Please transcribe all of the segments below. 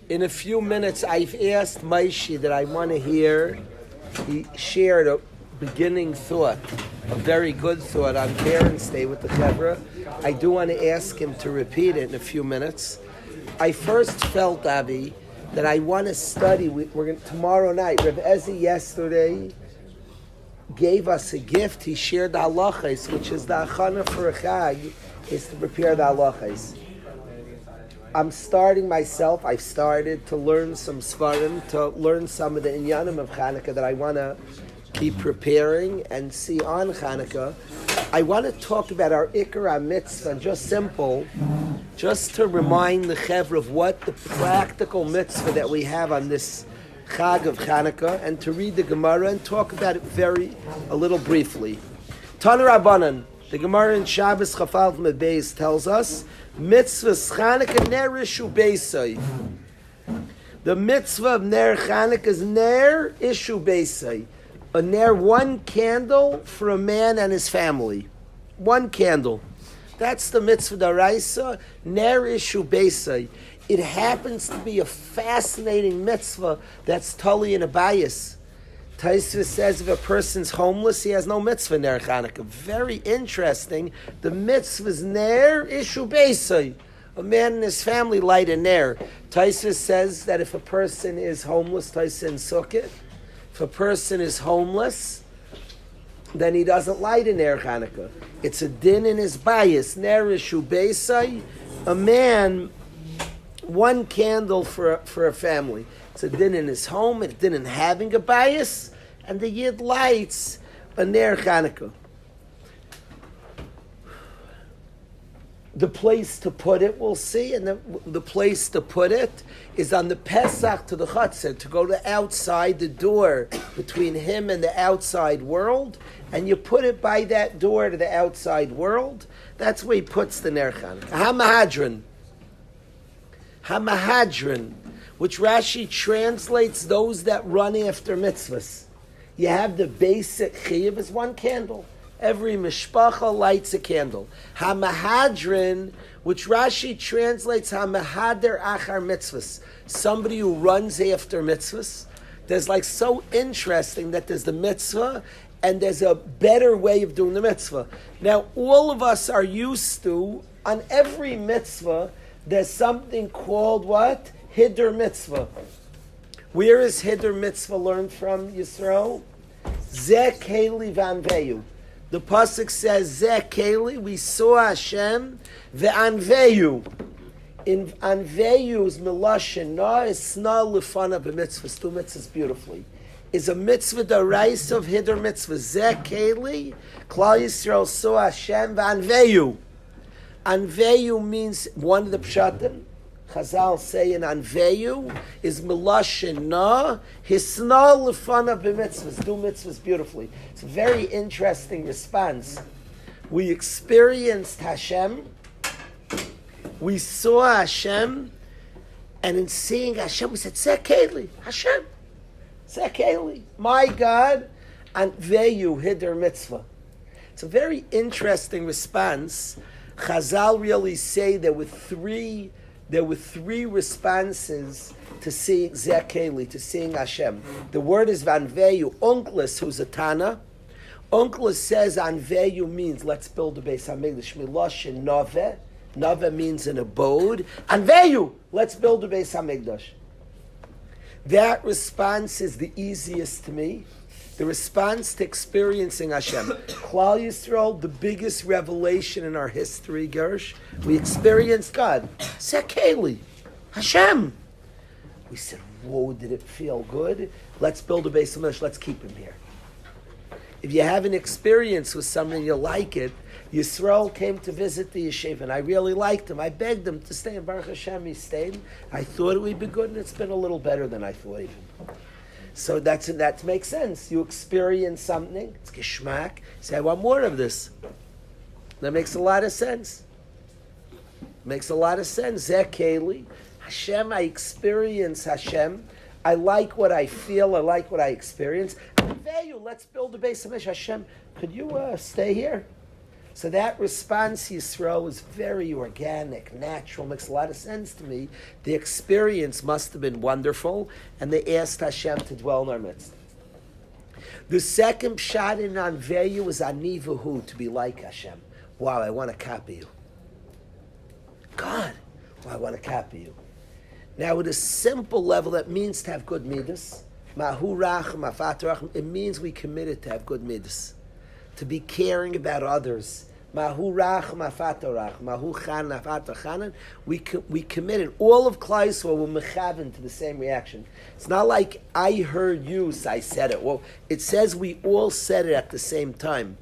In a few minutes, I've asked Moishy that I want to hear. He shared a beginning thought, a very good thought on Parents' Day with the Chevra. I do want to ask him to repeat it in a few minutes. I first felt, Rabbi, that I want to study. We're going tomorrow night. Rabbi Ezi yesterday gave us a gift. He shared the halachas, which is the achana for a chag, is to prepare the halachas. I'm starting myself. I've started to learn some svarim, to learn some of the inyanim of Chanukah that I want to keep preparing and see on Chanukah. I want to talk about our Ikar mitzvah, and just simple, just to remind the Chevra of what the practical mitzvah that we have on this Chag of Chanukah, and to read the Gemara and talk about it a little briefly. Tana Rabbanan, the Gemara in Shabbos Chafal Mebeis tells us, Mitzvahs Chanukah ner ishu beisai. The mitzvah of ner Chanukah is ner ishu beisai. A ner, one candle for a man and his family. One candle. That's the mitzvah d'oraisa, ner ishu beisai. It happens to be a fascinating mitzvah that's totally in a bias. Taisva says if a person's homeless, he has no mitzvah ner Chanukah. Very interesting. The mitzvah is ner ishu beisai. A man and his family light a ner. Taisva says that if a person is homeless, Taisva in Sukkot, if a person is homeless, then he doesn't light a ner Chanukah. It's a din in his bias. Ner ishu beisai. A man, one candle for a family. It's a din in his home, it's a din in having a bias, and the Yid lights a ner Chanukah. The place to put it, we'll see, and the place to put it is on the Pesach to the Chutzah, to go to outside the door between him and the outside world, and you put it by that door to the outside world. That's where he puts the ner Chanukah. Hamahadran, which Rashi translates those that run after mitzvahs. You have the basic chiyuv is one candle. Every mishpacha lights a candle. Hamahadran, which Rashi translates hamahader achar mitzvahs, somebody who runs after mitzvahs. There's like so interesting that there's the mitzvah and there's a better way of doing the mitzvah. Now, all of us are used to, on every mitzvah, there's something called what? Hiddur mitzvah. Where is Hiddur mitzvah learned from, Yisrael? Zeh keli v'anveyu. The pasuk says, Zeh keli, we saw Hashem, v'anveyu. In anveyu's milashon, na is sna lefana b'mitzvahs, two mitzvahs beautifully. Is a mitzvah d'orais of Hiddur mitzvah. Zeh keli, Klal Yisrael saw Hashem, v'anveyu. Anveyu means one of the pshatim. Chazal say in Anveyu is milashon na hisna lefana b'mitzvahs. Do mitzvahs beautifully. It's a very interesting response. We experienced Hashem. We saw Hashem, and in seeing Hashem, we said, Sekeli, Hashem, Sekeli, my God, Anveyu Hiddur mitzvah. It's a very interesting response. Chazal really say there were three responses to seeing Zekeli, to seeing Hashem. The word is Vanveyu. Unclus, who's a Tana, Unclus says Anveyu means let's build a Beis Hamikdash. Miloshin Nove. Nove means an abode. Anveyu, let's build a Beis Hamikdash. That response is the easiest to me. The response to experiencing Hashem. Klal Yisrael, the biggest revelation in our history, Gersh, we experienced God. Sekeli, Hashem. We said, whoa, did it feel good? Let's build a Beis Hamikdash, let's keep him here. If you have an experience with something, you like it. Yisrael came to visit the yeshiva, and I really liked him. I begged him to stay, and Baruch Hashem, he stayed. I thought it would be good, and it's been a little better than I thought even. So that makes sense. You experience something, it's geschmack. Say, I want more of this. That makes a lot of sense. Makes a lot of sense. Zekeli, Hashem, I experience Hashem. I like what I feel. I like what I experience. Let's build a Beis Hamikdash. Hashem, could you stay here? So that response, Yisrael, is very organic, natural, makes a lot of sense to me. The experience must have been wonderful, and they asked Hashem to dwell in our midst. The second shot in Anveyu was Anivahu, to be like Hashem. Wow, I want to copy you. God, wow, I want to copy you. Now, at a simple level, that means to have good midas. Mahu rachem, afat rachem. It means we committed to have good midas, to be caring about others. Mahu rachem, afat rachem. Mahu chan, afat chanan. We committed. All of Klal Yisrael were mechaven to the same reaction. It's not like I heard you, so I said it. Well, it says we all said it at the same time.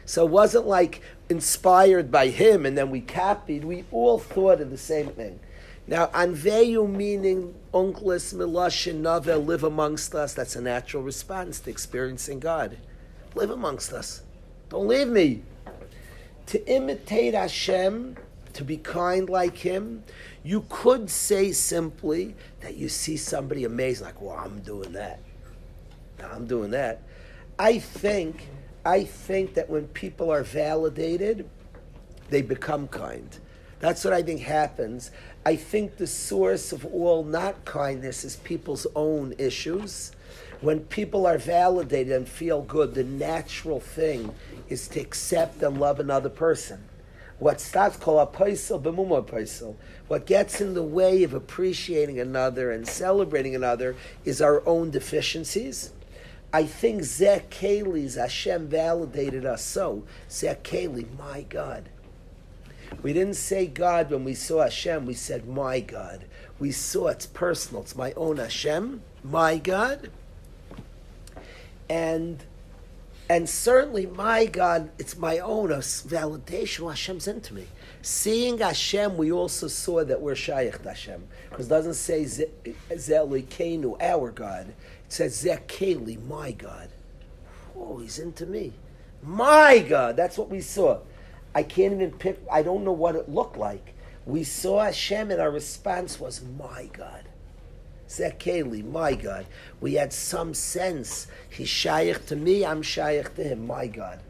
So it wasn't like inspired by him and then we copied. We all thought of the same thing. Now, Anveyu meaning Unklis, Milashin, Navel, live amongst us. That's a natural response to experiencing God. Live amongst us. Don't leave me. To imitate Hashem, to be kind like Him, you could say simply that you see somebody amazing, like, well, I'm doing that. I'm doing that. I think that when people are validated, they become kind. That's what I think happens. I think the source of all not kindness is people's own issues. When people are validated and feel good, the natural thing is to accept and love another person. What starts called a paisel b'muma paisel. What gets in the way of appreciating another and celebrating another is our own deficiencies. I think Zeh Kali's Hashem validated us so. Zeh Kali, my God. We didn't say God when we saw Hashem, we said my God. We saw it's personal, it's my own Hashem, my God. And certainly my God, it's my own validation. Well, Hashem's into me. Seeing Hashem, we also saw that we're Shaykh to Hashem. Because it doesn't say Zeh Kenu, our God. It says Zeh Kali, my God. Oh, he's into me. My God, that's what we saw. I can't even pick, I don't know what it looked like. We saw Hashem and our response was, my God. Zeh Kali, my God. We had some sense, he's shaykh to me, I'm shaykh to him, my God.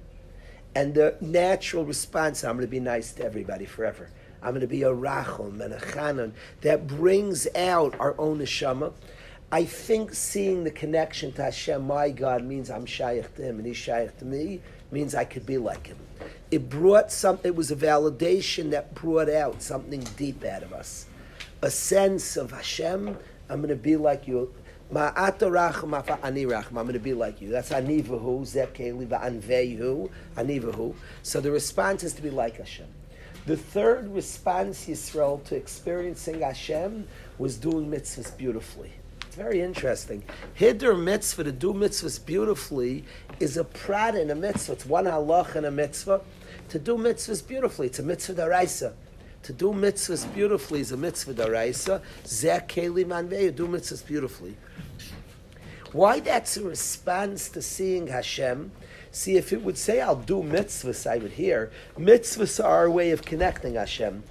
And the natural response, I'm going to be nice to everybody forever. I'm going to be a rachum and a chanan that brings out our own neshama. I think seeing the connection to Hashem, my God, means I'm shaykh to him and he's shaykh to me, means I could be like him. It brought something, it was a validation that brought out something deep out of us. A sense of Hashem, I'm going to be like you. Ma'ata rachem ani rachem, I'm going to be like you. That's anivahu, Zeh Kali, va'anvehu, anivahu. So the response is to be like Hashem. The third response, Yisrael, to experiencing Hashem was doing mitzvahs beautifully. It's very interesting. Hidur mitzvah, to do mitzvahs beautifully, is a prat in a mitzvah. It's one halach in a mitzvah. To do mitzvahs beautifully, it's a mitzvah daraisa. To do mitzvahs beautifully is a mitzvah daraisa. Zeh Kali manvei, do mitzvahs beautifully. Why that's a response to seeing Hashem? See, if it would say, I'll do mitzvahs, I would hear. Mitzvahs are our way of connecting Hashem.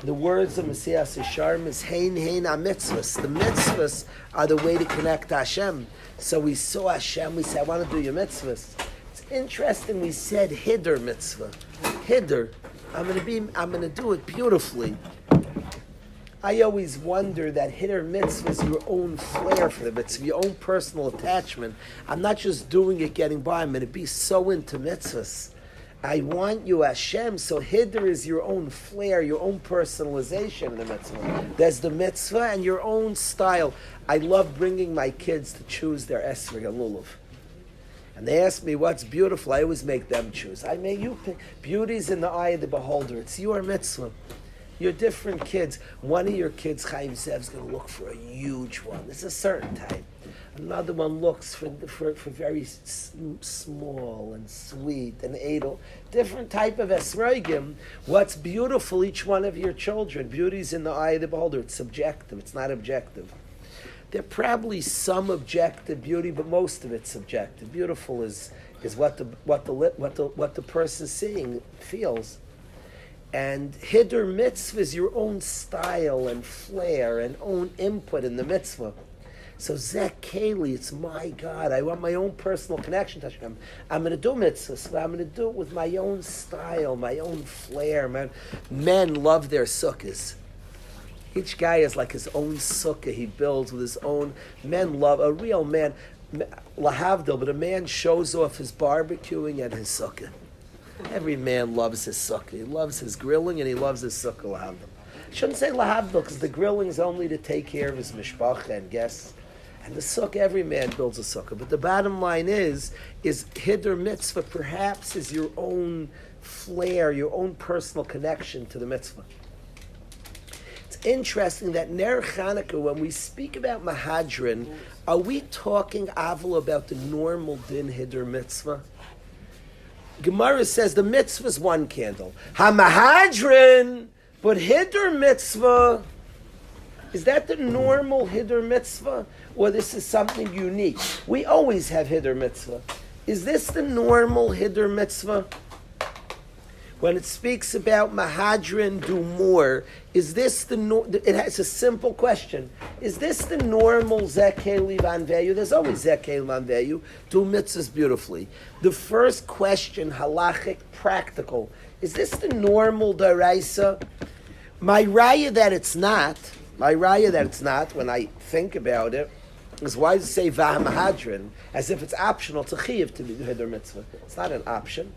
The words of Messiah Sisharm is hein mitzvahs. The mitzvahs are the way to connect to Hashem. So we saw Hashem, we said, I want to do your mitzvahs. It's interesting, we said hidur mitzvah. Hidur. I'm going to do it beautifully. I always wonder that hidur mitzvah is your own flair for the mitzvah, your own personal attachment. I'm not just doing it, getting by. I'm going to be so into mitzvahs. I want you, Hashem. So hidur is your own flair, your own personalization in the mitzvah. There's the mitzvah and your own style. I love bringing my kids to choose their esrog and lulav. And they ask me what's beautiful. I always make them choose. I make you pick. Beauty's in the eye of the beholder. It's your mitzvah. You're different kids. One of your kids, Chaim Zev's going to look for a huge one. It's a certain type. Another one looks for very small and sweet and edel. Different type of esrogim. What's beautiful, each one of your children. Beauty's in the eye of the beholder. It's subjective. It's not objective. There probably some objective beauty, but most of it's subjective. Beautiful is what the person seeing feels. And hidur mitzvah is your own style and flair and own input in the mitzvah. So Zeh Keli, it's my God. I want my own personal connection to Hashem. I'm going to do mitzvahs, but I'm going to do it with my own style, my own flair. Men love their sukkahs. Each guy has like his own sukkah he builds with his own. Men love, a real man, lahavdil, but a man shows off his barbecuing and his sukkah. Every man loves his sukkah. He loves his grilling and he loves his sukkah, lahavdil. I shouldn't say lahavdil, because the grilling is only to take care of his mishpacha and guests. And the sukkah, every man builds a sukkah. But the bottom line is Hiddur Mitzvah perhaps is your own flair, your own personal connection to the mitzvah. It's interesting that Ner Chanukah, when we speak about Mahadrin, are we talking, Avil, about the normal din Hiddur Mitzvah? Gemara says the mitzvah is one candle. Ha-Mahadrin, but Hiddur Mitzvah, is that the normal Hiddur Mitzvah? Or this is something unique? We always have Hiddur Mitzvah. Is this the normal Hiddur Mitzvah? When it speaks about Mahadrin, do more, is this it has a simple question. Is this the normal Zekeli Van Veyu? There's always Zekeli Van Veyu. Do mitzvahs beautifully. The first question, halachic, practical. Is this the normal Daraisa? My raya that it's not, when I think about it, is why does it say V'hamahadrin? As if it's optional. It's a chiyuv to be Hiddur Mitzvah. It's not an option.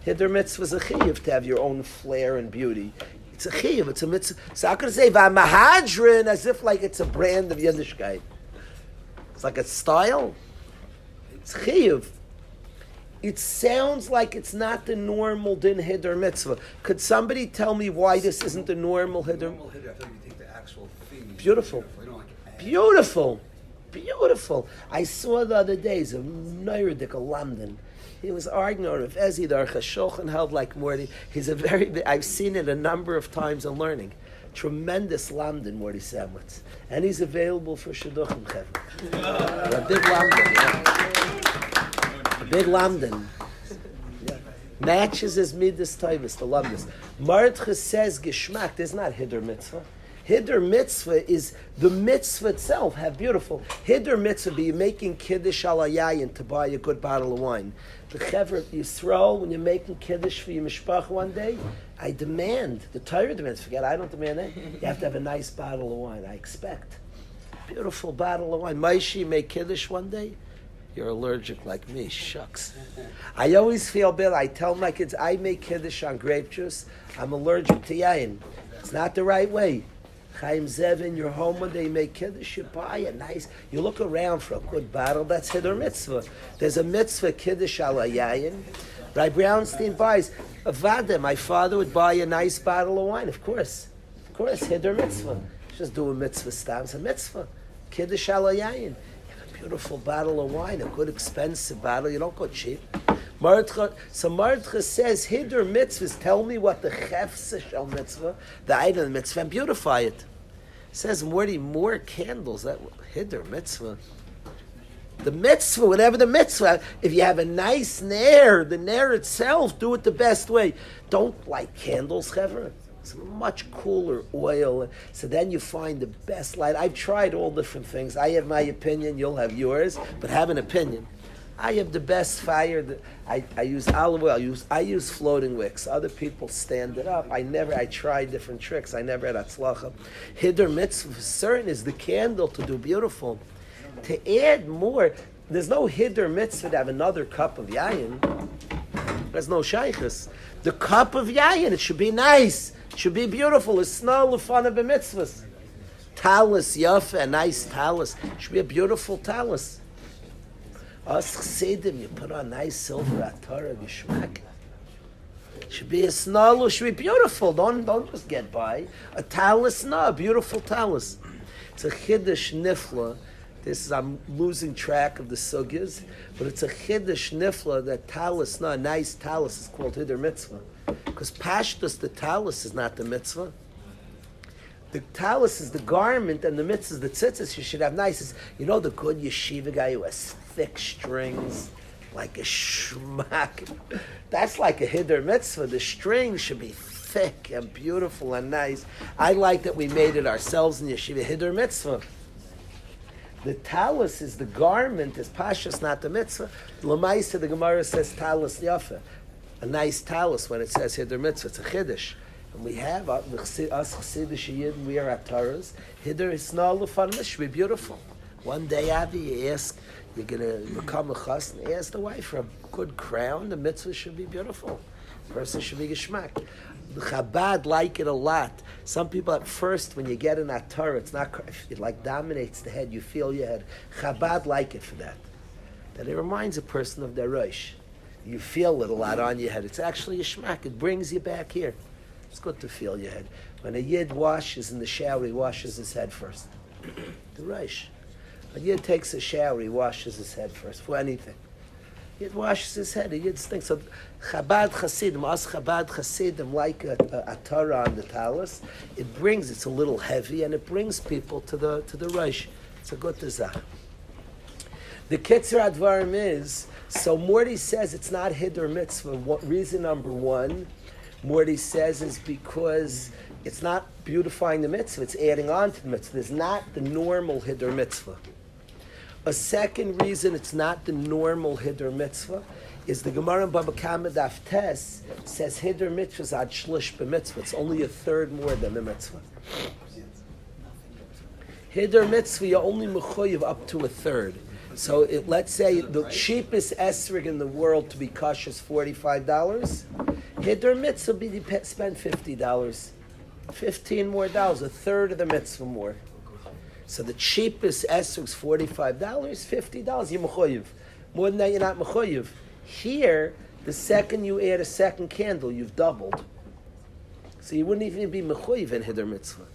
Hiddur Mitzvah is a chiyuv to have your own flair and beauty. It's a chiyuv, it's a mitzvah. So how could I say V'hamahadrin as if like it's a brand of Yiddishkeit? It's like a style. It's chiyuv. It sounds like it's not the normal din Hiddur Mitzvah. Could somebody tell me why this isn't the normal Hiddur? Normal Hiddur, I feel like you take the actual thing. Beautiful. Beautiful. I saw the other days a Neiredik, a London. He was arguing with Ezi, the Archashochan held like Morty. He's a I've seen it a number of times in learning. Tremendous London, Morty Samwitz. And he's available for Shidduchim Chevron. A big London, yeah. Big London. Yeah. Matches his Midas Taivas, the London. Martcha says Geschmack, there's not Hiddur Mitzvah. Hiddur Mitzvah is the mitzvah itself. Have beautiful. Hiddur Mitzvah be making Kiddush al Yayin to buy a good bottle of wine. The Chevra Yisrael, when you're making Kiddush for your mishpach one day, I demand, the Torah demands, forget, I don't demand it, you have to have a nice bottle of wine, I expect. Beautiful bottle of wine. Moishy, make Kiddush one day, you're allergic like me, shucks. I always feel bad, I tell my kids, I make Kiddush on grape juice, I'm allergic to yayin. It's not the right way. Chaim Zevin, you're home one day, you make Kiddush, you buy a nice, you look around for a good bottle, that's Hiddur Mitzvah. There's a mitzvah, Kiddush al Yayin. Rabbi Brownstein buys a Vada. My father would buy a nice bottle of wine, of course, Hiddur Mitzvah. Just do a mitzvah stam, it's a mitzvah. Kiddush al Yayin. You have a beautiful bottle of wine, a good expensive bottle, you don't go cheap. So Martcha says, Hiddur mitzvahs, tell me what the chefsa shel mitzvah, the item mitzvah, and beautify it. Says more candles, that Hiddur mitzvah. The mitzvah, whatever the mitzvah, if you have a nice nair, the nair itself, do it the best way. Don't light candles, Chevra. It's much cooler oil. So then you find the best light. I've tried all different things. I have my opinion, you'll have yours, but have an opinion. I have the best fire. I use olive oil. I use floating wicks. Other people stand it up. I tried different tricks. I never had atzlacha. Hiddur Mitzvah for certain is the candle to do beautiful. To add more, there's no Hiddur Mitzvah to have another cup of yayin. There's no shaykhus. The cup of yayin, it should be nice. It should be beautiful. It's snarl fun of a mitzvahs. Talis, yafa, a nice talis. It should be a beautiful talis. Us chesidim, you put on nice silver atara, yishmak. Should be a snalu, should be beautiful. Don't just get by. A talis, no, a beautiful talis. It's a chiddush nifla. I'm losing track of the sugyas, but it's a chiddush nifla that talis, no, a nice talis is called Hiddur Mitzvah. Because pashtus, the talis is not the mitzvah. The talis is the garment, and the mitzvah is the tzitzis. You should have nice. You know the good yeshiva guy who has thick strings, like a shmak. That's like a Hiddur Mitzvah. The strings should be thick and beautiful and nice. I like that we made it ourselves in yeshiva Hiddur Mitzvah. The talus is the garment, is pashas, not the mitzvah. L'maisa, the Gemara says talus yafa. A nice talus when it says hider mitzvah. It's a chiddush. And we have, us chassidish yidden, we are at Torahs. Hider hisna l'fan should be beautiful. One day, Avi, you ask, you're going to become a chas, and ask the wife for a good crown. The mitzvah should be beautiful. The person should be geschmack. The Chabad like it a lot. Some people at first, when you get in that Torah, it's not, it like dominates the head. You feel your head. Chabad like it for that. That it reminds a person of their Rosh. You feel it a lot on your head. It's actually a shmak. It brings you back here. It's good to feel your head. When a Yid washes in the shower, he washes his head first. The Rosh. A Yid takes a shower, he washes his head first, for anything. Yid washes his head, a Yid thinks. So Chabad Chassidim, us Chabad Chassidim, like a Torah on the talus, it brings, it's a little heavy, and it brings people to the Rosh. It's a good tezach. The Kitzur Advarim is, so Morty says it's not Hider Mitzvah. Reason number one, Morty says, is because it's not beautifying the mitzvah, it's adding on to the mitzvah. It's not the normal Hider Mitzvah. A second reason it's not the normal Hider Mitzvah is the Gemara in Baba Kama Daf Tes says Hider Mitzvah is ad shlish b'mitzvah. It's only a third more than the mitzvah. Hider Mitzvah, you're only mechuyev up to a third. So let's say the cheapest esrog in the world to be kosher is $45. Hider Mitzvah be spend $50. $15 more, a third of the mitzvah more. So the cheapest esrog is $45, $50, you're mechuyev. More than that, you're not mechuyev. Here, the second you add a second candle, you've doubled. So you wouldn't even be mechuyev in Hider Mitzvah.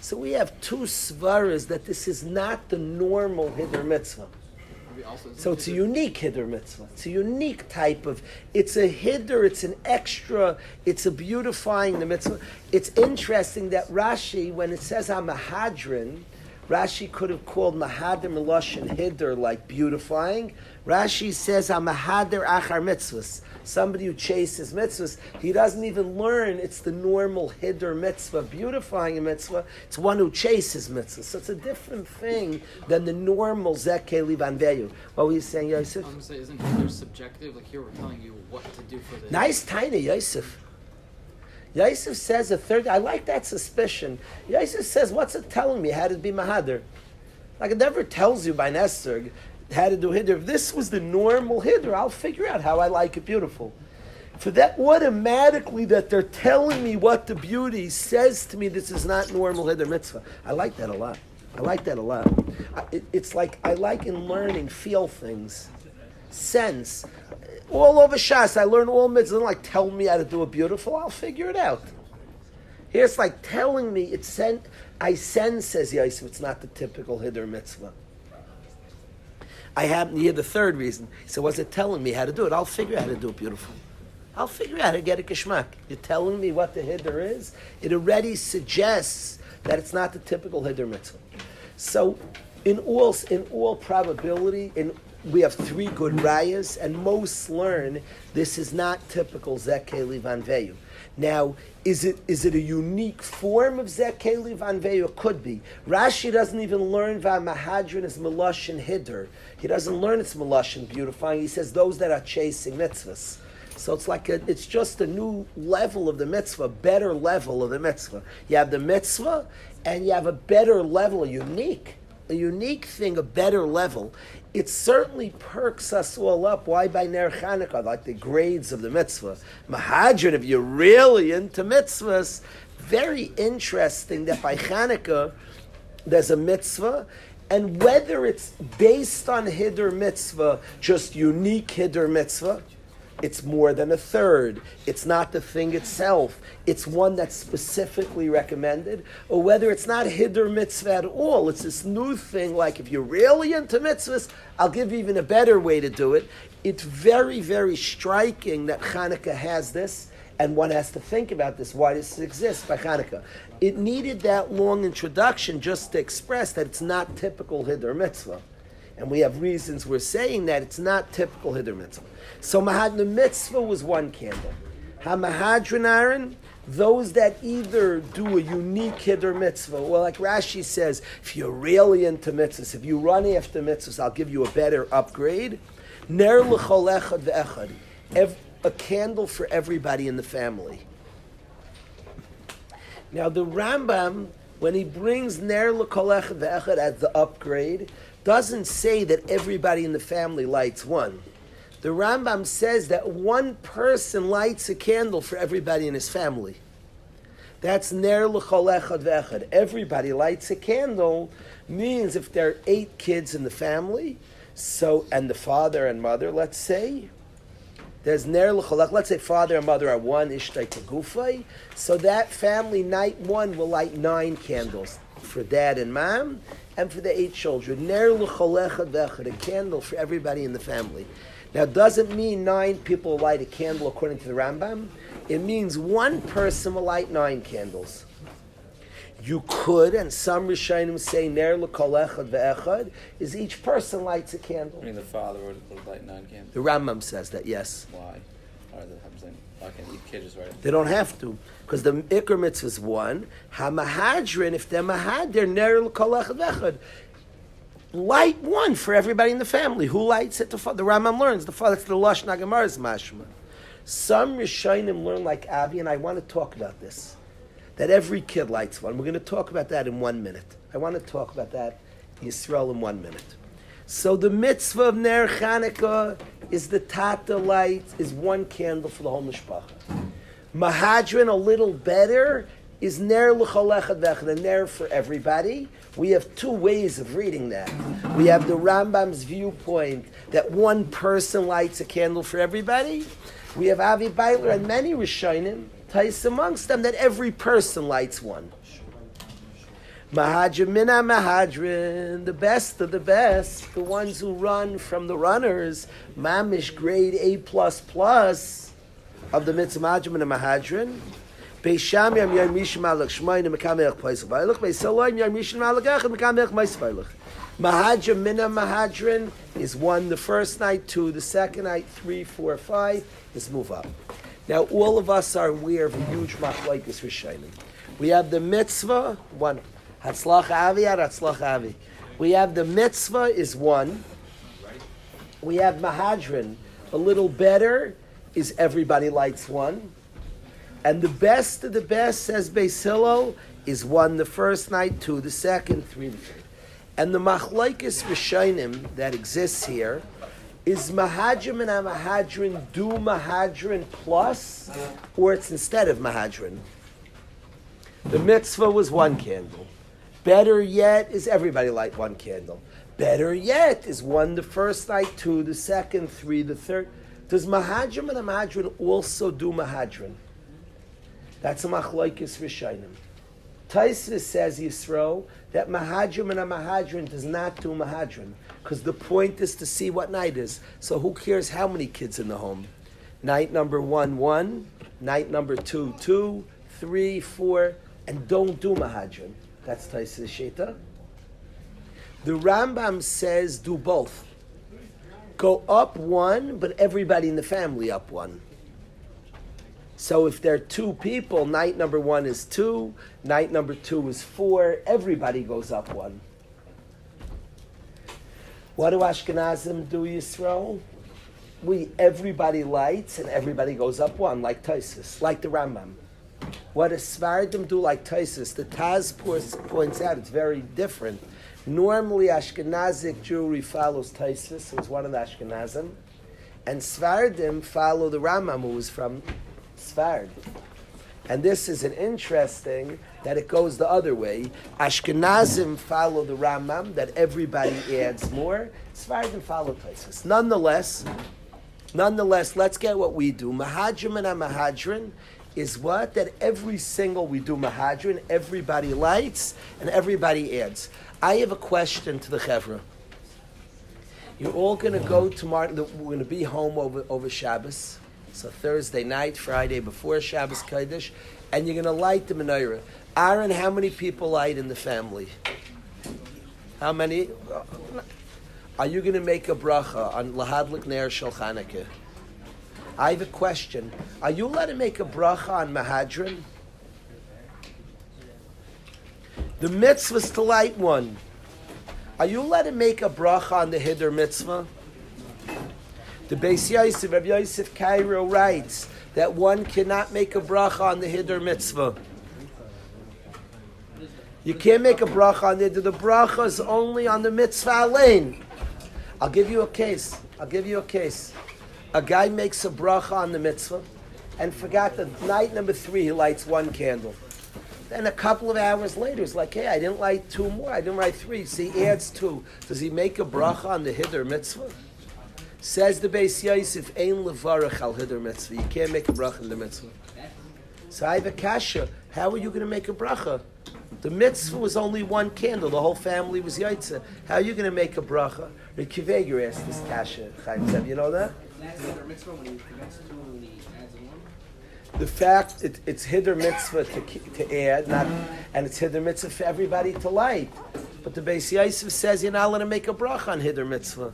So we have two svaras that this is not the normal Hider Mitzvah. So it's a unique Hider Mitzvah. It's a unique type of, it's a Hider, it's an extra, it's a beautifying the mitzvah. It's interesting that Rashi, when it says Mahadrin, Rashi could have called Mahadir Meloshin Hider, like beautifying. Rashi says Mahadir Achar Mitzvahs. Somebody who chases mitzvahs, he doesn't even learn it's the normal Hider mitzvah, beautifying a mitzvah. It's one who chases mitzvahs. So it's a different thing than the normal Zekeh Livan Veyu. What were you saying, Yosef? I'm saying, isn't Hider subjective? Like here we're telling you what to do for the... Nice tiny, Yosef. Yosef says a third, I like that suspicion. Yosef says, what's it telling me how to be Mahadir? Like it never tells you by Nesser how to do Hider. If this was the normal Hider, I'll figure out how I like it beautiful. For that automatically that they're telling me what the beauty says to me, this is not normal Hider mitzvah. I like that a lot. I like that a lot. It's like I like in learning, feel things, sense. All over Shas, I learn all mitzvahs. Like tell me how to do it beautiful, I'll figure it out. Here it's like telling me, I sense, says Yosef, it's not the typical Hider mitzvah. I happen to hear the third reason. He said, was it telling me how to do it? I'll figure out how to do it beautiful. I'll figure out how to get a kishmak. You're telling me what the Hider is? It already suggests that it's not the typical Hider mitzvah. So in all probability, we have three good rayas, and most learn this is not typical Zekeh Livan Veyu. Now, is it a unique form of Zekeh Livan Veyu? It could be. Rashi doesn't even learn V'Mahadrin is Meloshin Hider. He doesn't learn it's Meloshin beautifying. He says those that are chasing mitzvahs. So it's like it's just a new level of the mitzvah, better level of the mitzvah. You have the mitzvah, and you have a better level, a unique thing, a better level. It certainly perks us all up. Why by Ner Chanukah? Like the grades of the mitzvah. Mahadrin, if you're really into mitzvahs, very interesting that by Chanukah there's a mitzvah, and whether it's based on Hider mitzvah, just unique Hider mitzvah, it's more than a third. It's not the thing itself. It's one that's specifically recommended. Or whether it's not Hider mitzvah at all. It's this new thing, like if you're really into mitzvahs, I'll give you even a better way to do it. It's very, very striking that Hanukkah has this, and one has to think about this. Why does this exist by Hanukkah? It needed that long introduction just to express that it's not typical Hider mitzvah. And we have reasons we're saying that it's not typical Hider mitzvah. So the mitzvah was one candle. Ha-mahadrin Aaron, those that either do a unique hiddur mitzvah, well, like Rashi says, if you're really into mitzvahs, if you run after mitzvahs, I'll give you a better upgrade. Ner l'chol echad ve'echad, a candle for everybody in the family. Now the Rambam, when he brings ner l'kol echad ve'echad as the upgrade, doesn't say that everybody in the family lights one. The Rambam says that one person lights a candle for everybody in his family. That's ner l'chol echad ve'echad. Everybody lights a candle means if there are 8 kids in the family, so and the father and mother, let's say, there's ner l'chol echad. Let's say father and mother are one ishtay tegufay. So that family night 1 will light 9 candles for dad and mom, and for the 8 children. Ner l'chol echad ve'echad, a candle for everybody in the family. Now, it doesn't mean 9 people light a candle according to the Rambam. It means one person will light 9 candles. You could, and some Rishonim say, ner l'kol echad ve'echad, is each person lights a candle. I mean, the father would light 9 candles. The Rambam says that, yes. Why? Why can't each kid just write? They don't have to, because the Iker mitzvah is 1. Ha-mahadrin, if they're mahadr, ner l'kol echad ve'echad. Light 1 for everybody in the family. Who lights it? The Rambam learns. That's the Lashon HaGemara's mashma. Some Rishonim learn like Avi, and I want to talk about this. That every kid lights one. We're going to talk about that in 1 minute. I want to talk about that, Yisrael, in 1 minute. So the mitzvah of Ner Chanukah is the Tata light, is 1 candle for the whole mishpacha. Mahadrin, a little better, is ner l'chol echad ve'echad, a ner for everybody. We have 2 ways of reading that. We have the Rambam's viewpoint that one person lights a candle for everybody. We have Avi Beitler and many Rishonim, tais amongst them, that every person lights one. Mahadrin mina mahadrin, the best of the best, the ones who run from the runners, mamish grade A++ of the mitzvah mahadrin mina mahadrin. Beisham yam yom mishim alach shmayim mekamech paisel vaylich. Beisolayim yom mishim alach echad mekamech mais vaylich. Mahadrin mina mahadrin is 1 the first night, 2 the second night, 3, 4, 5 is move up. Now all of us are aware of a huge machlokes rishonim. We have the mitzvah 1. Hatzlach avi, hatzlach avi. We have the mitzvah is 1. We have mahadrin, a little better is everybody lights 1. And the best of the best, says Beis Hillel, is 1 the first night, 2 the second, 3 the third. And the machlokes rishonim that exists here is mahadrin and mahadrin do mahadrin plus, or it's instead of mahadrin. The mitzvah was 1 candle. Better yet is everybody light 1 candle. Better yet is 1 the first night, 2 the second, 3 the third. Does mahadrin and mahadrin also do mahadrin? That's a machlokes rishonim. Taisvis says Yisro that mahadrin and a mahadrin does not do mahadrin because the point is to see what night is. So who cares how many kids in the home? Night number 1, 1. Night number 2, 2. 3, 4, and don't do mahadrin. That's Taisvis Shita. The Rambam says do both. Go up 1, but everybody in the family up 1. So if there are 2 people, night number 1 is 2, night number 2 is 4, everybody goes up 1. What do Ashkenazim do, Yisrael? Everybody lights and everybody goes up 1, like Taisus, like the Rambam. What does Svardim do like Taisus? The Taz points out it's very different. Normally Ashkenazic Jewry follows Taisus, who's one of the Ashkenazim, and Svardim follow the Rambam, who was from Sfard. And this is an interesting that it goes the other way. Ashkenazim follow the Rambam, that everybody adds more. Sfardim follow Taisus. Nonetheless, let's get what we do. Mahadrim and Mahadrin is what? That every single we do Mahadrin, everybody lights and everybody adds. I have a question to the Chevra. You're all going to go tomorrow. We're going to be home over Shabbos. So Thursday night, Friday before Shabbos Kodesh, and you're going to light the menorah. Aaron, how many people light in the family? How many? Are you going to make a bracha on Lahadlik Ner Shel Chanukah? I have a question. Are you allowed to make a bracha on Mahadrin? The mitzvah is to light one. Are you allowed to make a bracha on the Hiddur mitzvah? The Beis Yosef, Rabbi Yosef Cairo writes that one cannot make a bracha on the Hiddur mitzvah. You can't make a bracha on the Hiddur. The bracha is only on the mitzvah alein. I'll give you a case. A guy makes a bracha on the mitzvah and forgot that night number 3 he lights one candle. Then a couple of hours later, it's like, hey, I didn't light 2 more. I didn't light 3. So he adds 2. Does he make a bracha on the Hiddur mitzvah? Says the Beis Yosef, Ein levarach al Hiddur mitzvah. You can't make a bracha on the mitzvah. So I have a kasha. How are you going to make a bracha? The mitzvah was only one candle. The whole family was yaitza. How are you going to make a bracha? The Kiveger asked this kasha. Chaim Zev, you know that? The fact it's Hiddur mitzvah to add, and it's Hiddur mitzvah for everybody to light. But the Beis Yosef says you're not allowed to make a bracha on Hiddur mitzvah.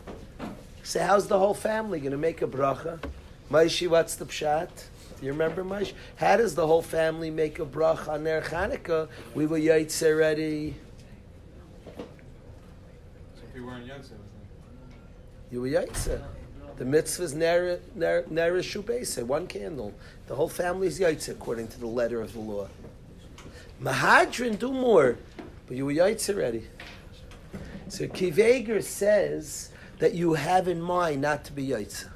So how's the whole family going to make a bracha? Moishy, what's the pshat? Do you remember, Moishy? How does the whole family make a bracha on Ner Chanukah? We were yaitze already. So if you weren't yaitze, You were yaitze. The mitzvah is ner shubesa, one candle. The whole family is yaitze according to the letter of the law. Mahadrin do more, but you were yaitze already. So Kiveger says that you have in mind not to be yaitze.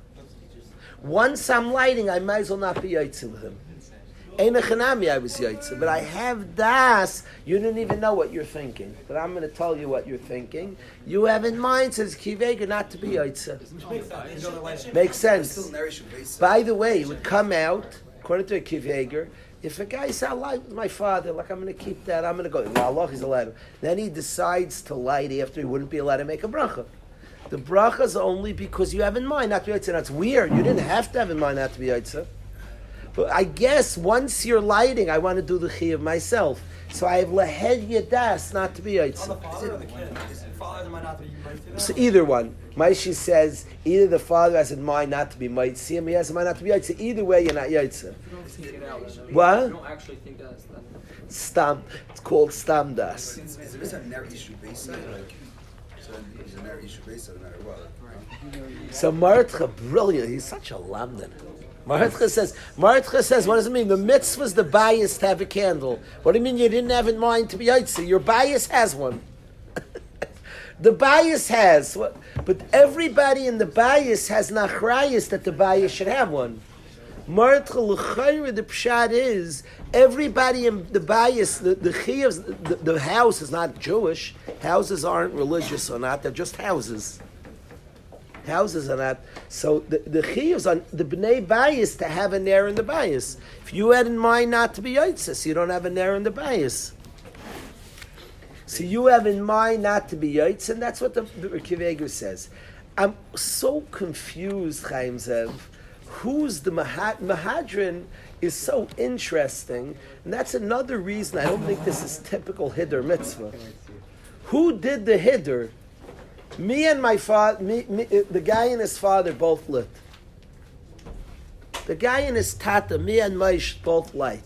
Once I'm lighting, I might as well not be yaitze with him. Ein echanami, I was yaitze, but I have das. You didn't even know what you're thinking, but I'm going to tell you what you're thinking. You have in mind, says Kiveger, not to be yaitze. Makes sense. By the way, it would come out, according to a Kiveger, if a guy said, I light with my father, like I'm going to keep that, I'm going to go, Allah, he's allowed to. Then he decides to light after he wouldn't be allowed to make a bracha. The bracha is only because you have in mind not to be yaitze. That's weird. You didn't have to have in mind not to be yaitze. But I guess once you're lighting, I want to do the chiyuv myself. So I have lehed yadas not to be yaitze. the father or the kid? Is the father might not be yaitze? So either one. Moishy says either the father has in mind not to be yaitze, he has in mind not to be yaitze. Either way, you're not yaitze. What? You don't actually think that's that. Stam. It's called stam das. Is this a ner issue based? So he's a ner issue based no matter what. So Maratcha, brilliant. He's such a lamdan. Maratcha says, what does it mean? The mitzvah is the bias to have a candle. What do you mean you didn't have in mind to be yaitze? Your bias has one. The bias has, but everybody in the bias has nachrayis that the bias should have one. Maratcha l'chayra, the pshat is, everybody in the bias, the chiyavs, the house is not Jewish. Houses aren't religious or not, they're just houses. Houses are not. So the chiyuvs on the bnei bias to have a ner in the bias. If you had in mind not to be yaitze, so you don't have a ner in the bias. So you have in mind not to be yaitze, and that's what the Kiveger says. I'm so confused, Chaim Zev. Who's the Mahadrin is so interesting, and that's another reason I don't think this is typical Hiddur mitzvah. Who did the Hiddur? Me and my father, the guy and his father both lit. The guy and his tata, me and Moish both light.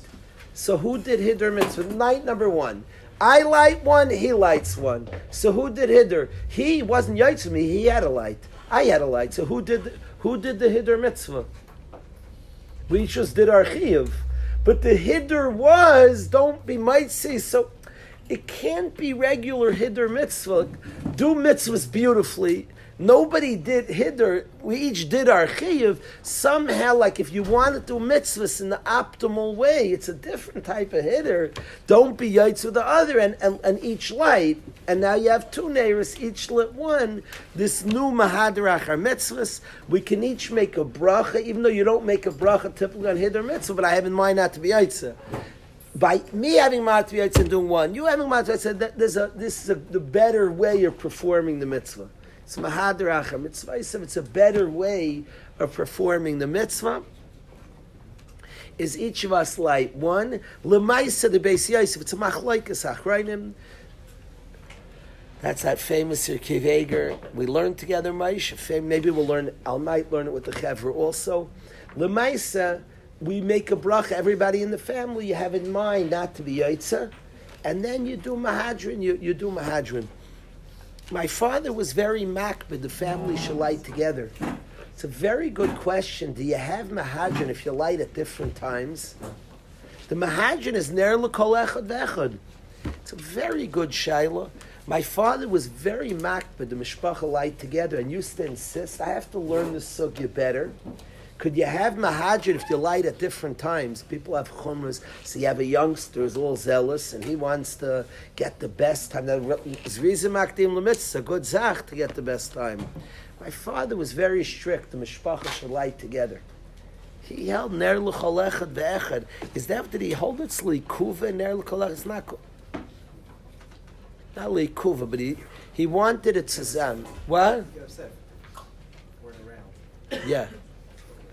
So who did Hiddur mitzvah? Night number 1. I light one, he lights one. So who did Hiddur? He wasn't yaitz with me, he had a light. I had a light. So who did the Hiddur mitzvah? We just did our chiyuv. But the Hiddur was, don't be mitzi, so it can't be regular Hiddur mitzvah. Do mitzvahs beautifully. Nobody did Hiddur. We each did our chiyuv. Somehow, like if you want to do mitzvahs in the optimal way, it's a different type of Hiddur. Don't be yaitz with the other and each light. And now you have 2 neiros, each lit one. This new mahadrach are mitzvahs. We can each make a bracha, even though you don't make a bracha typically on Hiddur mitzvah, but I have in mind not to be yaitz. By me having matviyatz and doing one, you having matviyatz, this is the better way of performing the mitzvah. It's mahadracha mitzvah. It's a better way of performing the mitzvah. Is each of us light one? Lemaisa the Beis Yosef. It's a machlokes achrayim. That's that famous Kiveger. We learned together, Maish. Maybe we'll learn. I might learn it with the chevra also. Lemaisa. We make a bracha, everybody in the family, you have in mind not to be yaitze. and then you do Mahadrin, you do Mahadrin. My father was very makbid, the family should light together. It's a very good question. Do you have Mahadrin if you light at different times? The Mahadrin is ner l'kol echad v'echad. It's a very good shaila. My father was very makbid, the mishpacha light together, and used to insist, I have to learn the sugya better. Could you have mahajir if you light at different times? People have chumras, so you have a youngster who's a little zealous, and he wants to get the best time. Zrizim akdim l'mitzvah, a good zach to get the best time. My father was very strict, the mishpacha should light together. He held ner l'chol echad ve'echad. Is that, did he hold it l'ikuva, ner l'chol echad? It's not l'ikuva, but he wanted it tzazam. What? Yeah.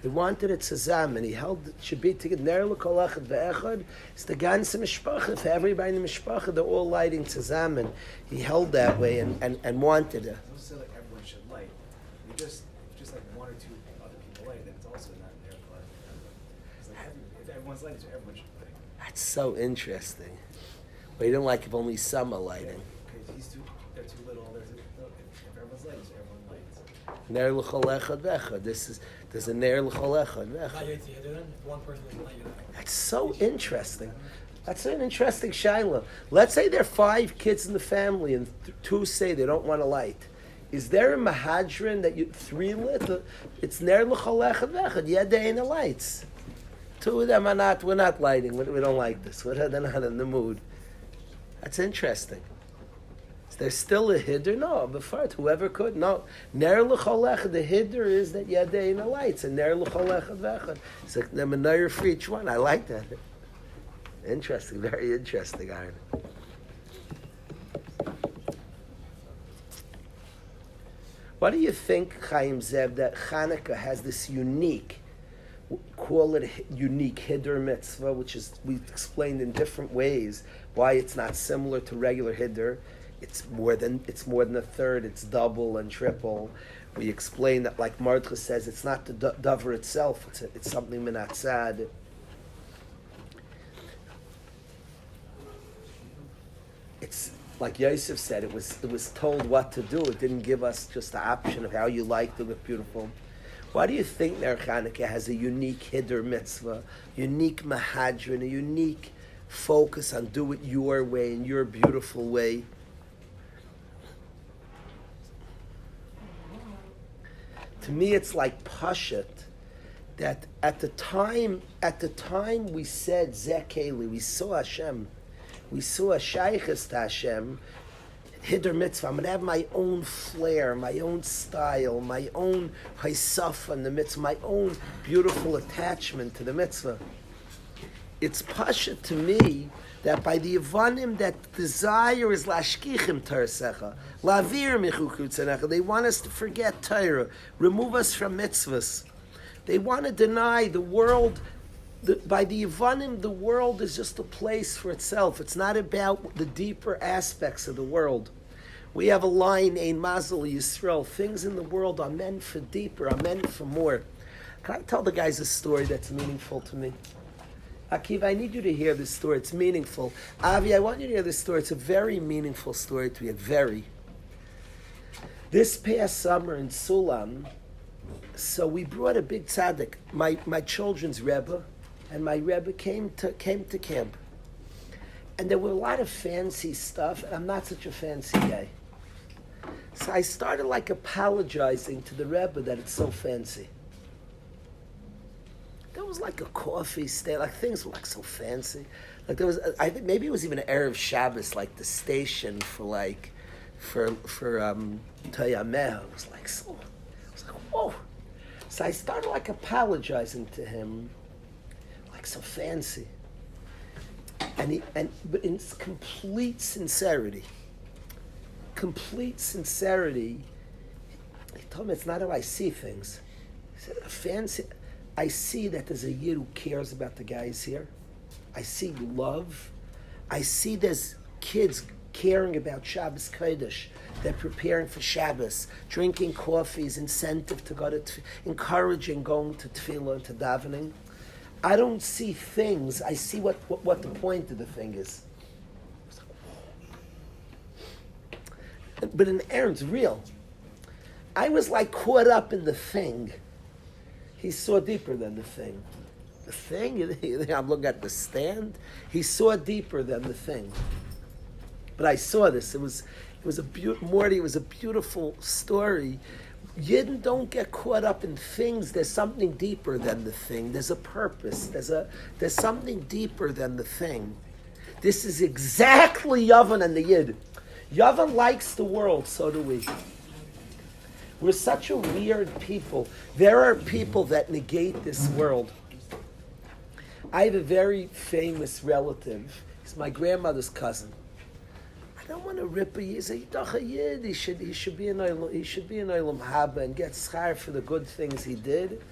He wanted it tzazam, and he held it should be together. Ner l'kol echad ve'echad. It's the ganze mishpacha. For everybody in the mishpacha, they're all lighting tzazam, and he held that way and wanted it. Don't say like everyone should light. You just like one or two other people light, then it's also not in their part. It's like if everyone's lighting, so everyone should light. That's so interesting. But he didn't like if only some are lighting. Okay, they're too little. If everyone's lighting, so everyone lights. Ner l'chol echad ve'echad. There's a ner l'chol echad ve'echad. That's so interesting. That's an interesting shaila. Let's say there are 5 kids in the family and 2 say they don't want to light. Is there a mahadrin that 3 lit? It's ner l'chol echad ve'echad. Yeah, they ain't the lights. 2 of them we're not lighting. We don't like this. They're not in the mood. That's interesting. Is there still a hiddur? No, before whoever could. No. Ner l'chol echad. The hiddur is that yeah, they ain't the lights. And ner l'chol echad ve'echad. It's like the menorah for each one. I like that. Interesting. Very interesting, Aaron. What do you think, Chaim Zev, that Hanukkah has this unique, call it unique hiddur mitzvah, which is, we've explained in different ways why it's not similar to regular hiddur. It's more than a third. It's double and triple. We explain that, like Mordechai says, it's not the davar itself. It's something minatzad. It's like Yosef said. It was told what to do. It didn't give us just the option of how you like to look beautiful. Why do you think Ner Chanukah has a unique hiddur mitzvah, unique mahadrin, a unique focus on do it your way, in your beautiful way? To me, it's like Pashat, that at the time we said Zekeli, we saw Hashem, we saw a Shaykhis to Hashem, Hiddur Mitzvah, I'm going to have my own flair, my own style, my own Haisaf in the Mitzvah, my own beautiful attachment to the Mitzvah. It's Pashat to me that by the Yavanim, that desire is lashkichim Torsecha, lavir michukutzenecha. They want us to forget Torah, remove us from mitzvahs. They want to deny the world. By the Yavanim, the world is just a place for itself. It's not about the deeper aspects of the world. We have a line, Ein Mazel Yisrael, things in the world are meant for deeper, are meant for more. Can I tell the guys a story that's meaningful to me? Akiva, I need you to hear this story. It's meaningful. Avi, I want you to hear this story. It's a very meaningful story to me. Very. This past summer in Sulam, so we brought a big tzaddik, my children's Rebbe, and my Rebbe came to camp. And there were a lot of fancy stuff, and I'm not such a fancy guy. So I started like apologizing to the Rebbe that it's so fancy. There was like a coffee stand, like things were like so fancy. Like there was, I think maybe it was even an Erev Shabbos, like the station for Tayameh. It was like so, I was like, whoa. So I started like apologizing to him, like so fancy. But in complete sincerity, he told me it's not how I see things. He said, I see that there's a Yid who cares about the guys here. I see love. I see there's kids caring about Shabbos Kodesh. They're preparing for Shabbos, drinking coffees, incentive to go to, encouraging going to tefillah and to davening. I don't see things. I see what the point of the thing is. But in Aaron's real. I was like caught up in the thing. He saw deeper than the thing. The thing, I'm looking at the stand. He saw deeper than the thing. But I saw this. It was Morty. It was a beautiful story. Yidden don't get caught up in things. There's something deeper than the thing. There's a purpose. There's something deeper than the thing. This is exactly Yavan and the Yid. Yavan likes the world, so do we. We're such a weird people. There are people that negate this world. I have a very famous relative. He's my grandmother's cousin. I don't want to rip a Yid. He's a Yid. He should be an Olam Haba and get schar for the good things he did,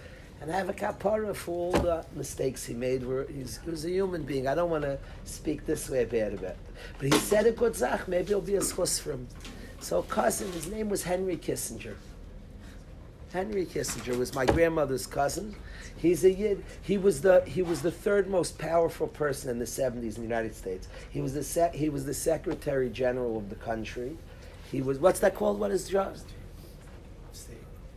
and have a kapara for all the mistakes he made. He was a human being. I don't want to speak this way bad about it. But he said a good zach. Maybe it'll be a schus for him. So cousin, his name was Henry Kissinger. Henry Kissinger was my grandmother's cousin. He's a Yid. He was the third most powerful person in the 70s in the United States. He was the Secretary General of the country. He was, what's that called? What is his job?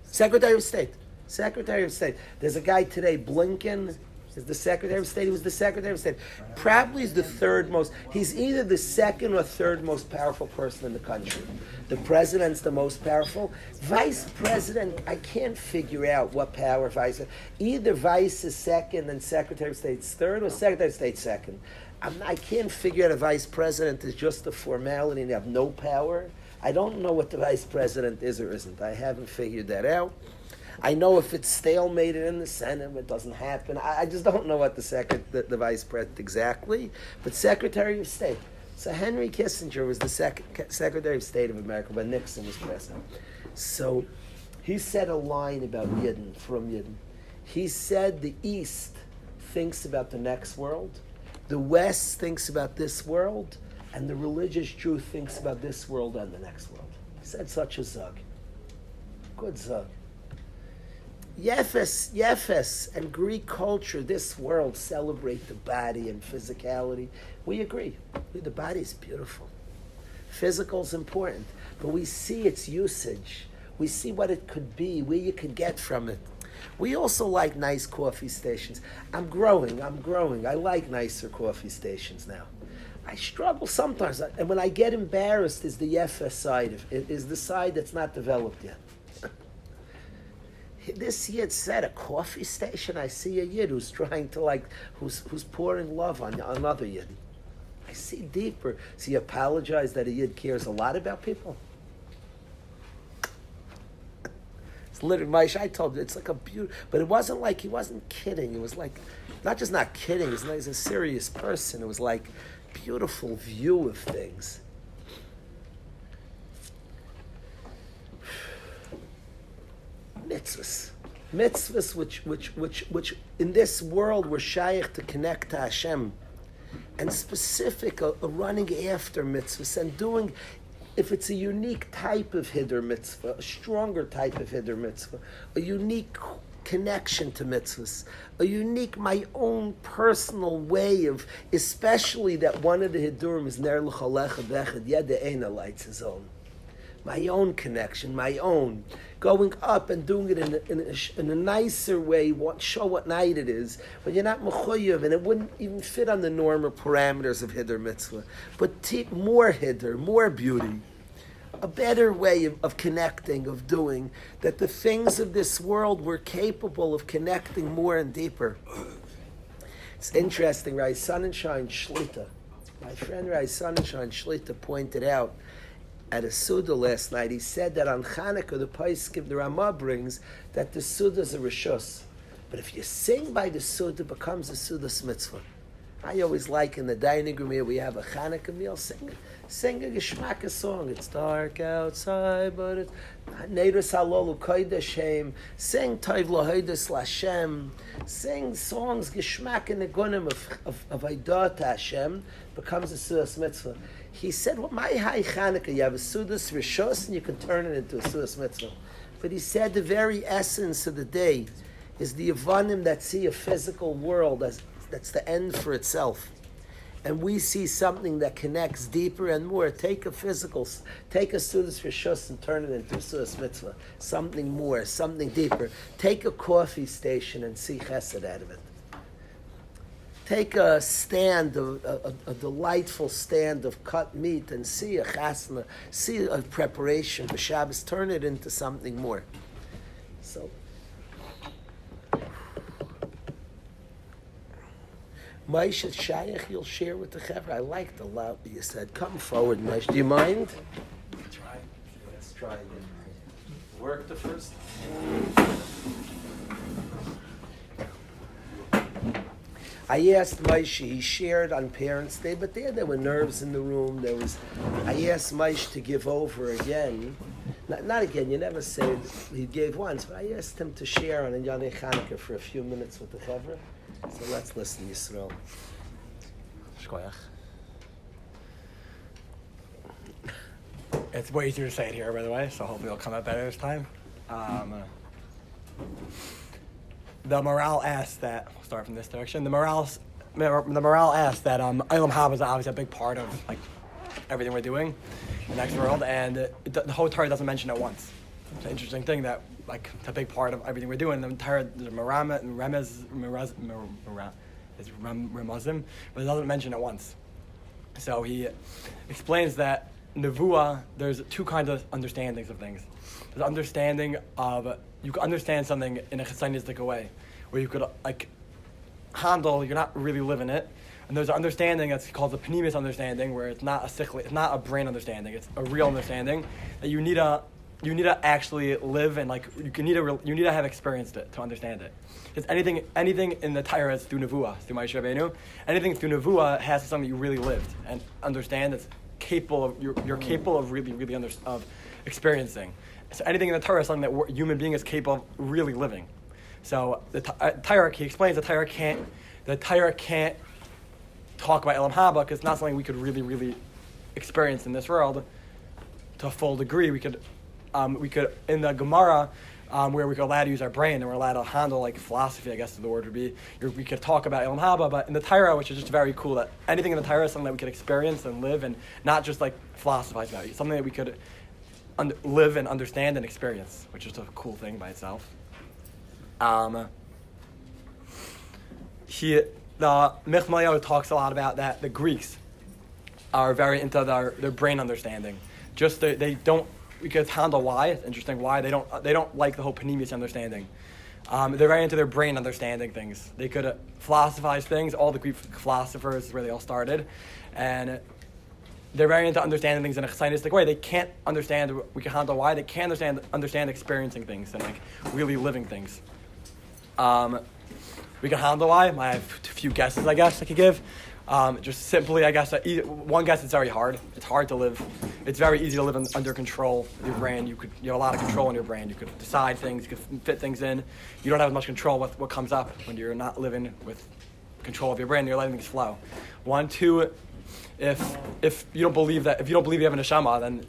Secretary of State. Secretary of State. There's a guy today, Blinken, is the Secretary of State. He was the Secretary of State. Probably is the third most. He's either the second or third most powerful person in the country. The president's the most powerful. Vice president, I can't figure out what power vice. Either vice is second and Secretary of State's third, or Secretary of State's second. I can't figure out a vice president is just a formality and they have no power. I don't know what the vice president is or isn't. I haven't figured that out. I know if it's stalemated in the Senate, it doesn't happen. I just don't know what the vice president exactly. But Secretary of State. So Henry Kissinger was the Secretary of State of America when Nixon was president. So he said a line about Yidden, from Yidden. He said the East thinks about the next world, the West thinks about this world, and the religious Jew thinks about this world and the next world. He said such a zug. Good zug. Yefes and Greek culture, this world celebrate the body and physicality. We agree. The body is beautiful. Physical is important. But we see its usage. We see what it could be, where you could get from it. We also like nice coffee stations. I'm growing. I like nicer coffee stations now. I struggle sometimes. And when I get embarrassed is the Yefes side of it, is the side that's not developed yet. This Yid said a coffee station. I see a Yid who's trying to who's pouring love on another Yid. I see deeper. So you apologize that a Yid cares a lot about people. It's literally, Moishy, I told you, it's like a beautiful, but it wasn't like he wasn't kidding. It was like, not just not kidding, he's a serious person. It was like beautiful view of things. Mitzvahs which in this world we're shaykh to connect to Hashem, and specific a running after mitzvahs and doing, if it's a unique type of hider mitzvah, a stronger type of hider mitzvah, a unique connection to mitzvahs, a unique, my own personal way of, especially that one of the hidurim is ner l'chalecha bechad yed eina lights his own. My own connection, my own. Going up and doing it in a nicer way, show what night it is, when you're not mechuyev, and it wouldn't even fit on the norm or parameters of hider mitzvah. But more hider, more beauty. A better way of connecting, of doing, that the things of this world were capable of connecting more and deeper. It's interesting, right? Sonnenschein Shlita. My friend Rai Sonnenschein Shlita pointed out at a Suda last night, he said that on Chanukah, the Paiskim, the Ramah brings, that the Suda is a Rishus. But if you sing by the Suda, it becomes a Suda's mitzvah. I always like in the dining room here, we have a Chanukah meal, sing a Geshmaka song. It's dark outside, but it's Neidus Halolu Koideshem. Sing Tov Lahoidus Lashem. Sing songs Geshmak and Negunim of Aidah to Hashem. Becomes a Suda's mitzvah. He said, well, my high Chanukah, you have a Sudas Rishos and you can turn it into a Sudas Mitzvah. But he said the very essence of the day is the Yavanim that see a physical world as that's the end for itself. and we see something that connects deeper and more, take a Sudas for Shus and turn it into a Sudas Mitzvah. Something more, something deeper. Take a coffee station and see Chesed out of it. Take a stand, a delightful stand of cut meat and see a chasna, see a preparation for Shabbos, turn it into something more. So, Moishy Shayach, you'll share with the Chevra. I liked a lot what you said. Come forward, Moishy. Do you mind? Try. Let's try again. Work the first. I asked Moishy, he shared on Parents' Day, but there were nerves in the room. I asked Moishy to give over again. Not again, you never said he gave once, but I asked him to share on Yonei Chanukah for a few minutes with the Chevra. So let's listen, Yisrael. It's way easier to say it here, by the way, so hopefully it'll come out better this time. The morale asked that, we'll start from this direction, the morale asked that Olam Haba is obviously a big part of like everything we're doing in the next world, and the whole Torah doesn't mention it once. It's an interesting thing that like it's a big part of everything we're doing. The entire Remazim, but it doesn't mention it once. So he explains that Nevuah, there's two kinds of understandings of things. There's understanding of, you can understand something in a chesanistic way, where you could like handle, you're not really living it. And there's an understanding that's called the pneumius understanding, where it's not it's not a brain understanding, it's a real understanding that you need to actually live, and like you need to have experienced it to understand it. Because anything in the Torah is through Nevuah, through Moishy Rabbeinu. Anything through Nevuah has something you really lived and understand. That's capable of you're capable of really of experiencing. So anything in the Torah is something that human being is capable of really living. So the Torah, he explains the Torah can't talk about Olam Haba because it's not something we could really experience in this world to a full degree. We could in the Gemara where we could allowed to use our brain and we're allowed to handle like philosophy, I guess the word would be. We could talk about Olam Haba, but in the Torah, which is just very cool, that anything in the Torah is something that we could experience and live and not just like philosophize about. It's something that we could live and understand and experience, which is a cool thing by itself. The Michmael talks a lot about that. The Greeks are very into their brain understanding. Just they don't. We could handle why. It's interesting why they don't like the whole pneumius understanding. They're very into their brain understanding things. They could philosophize things. All the Greek philosophers is where they all started, and they're very into understanding things in a chesanistic way. They can't understand. We can handle why. They can't understand experiencing things and like really living things. We can handle why. I have a few guesses, I guess, I could give. Just simply, I guess, one guess, it's very hard. It's hard to live. It's very easy to live under control of your brain. You have a lot of control in your brain. You could decide things. You could fit things in. You don't have as much control with what comes up when you're not living with control of your brain. You're letting things flow. 1, 2, if you don't believe you have a neshama, then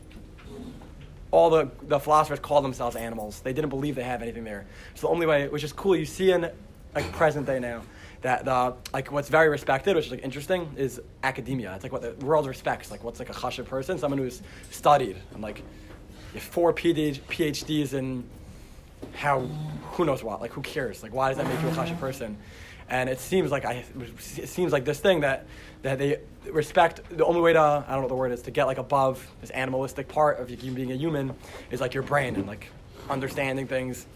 all the philosophers call themselves animals. They didn't believe they have anything there. So the only way, which is cool, you see in like present day now, that like what's very respected, which is like interesting, is academia. It's like what the world respects. Like what's like a chashuv person, someone who's studied and like you have 4 PhDs in who knows what. Like who cares? Like why does that make you a chashuv person? And it seems like this thing that they respect. The only way to, I don't know what the word is, to get like above this animalistic part of you being a human is like your brain and like understanding things.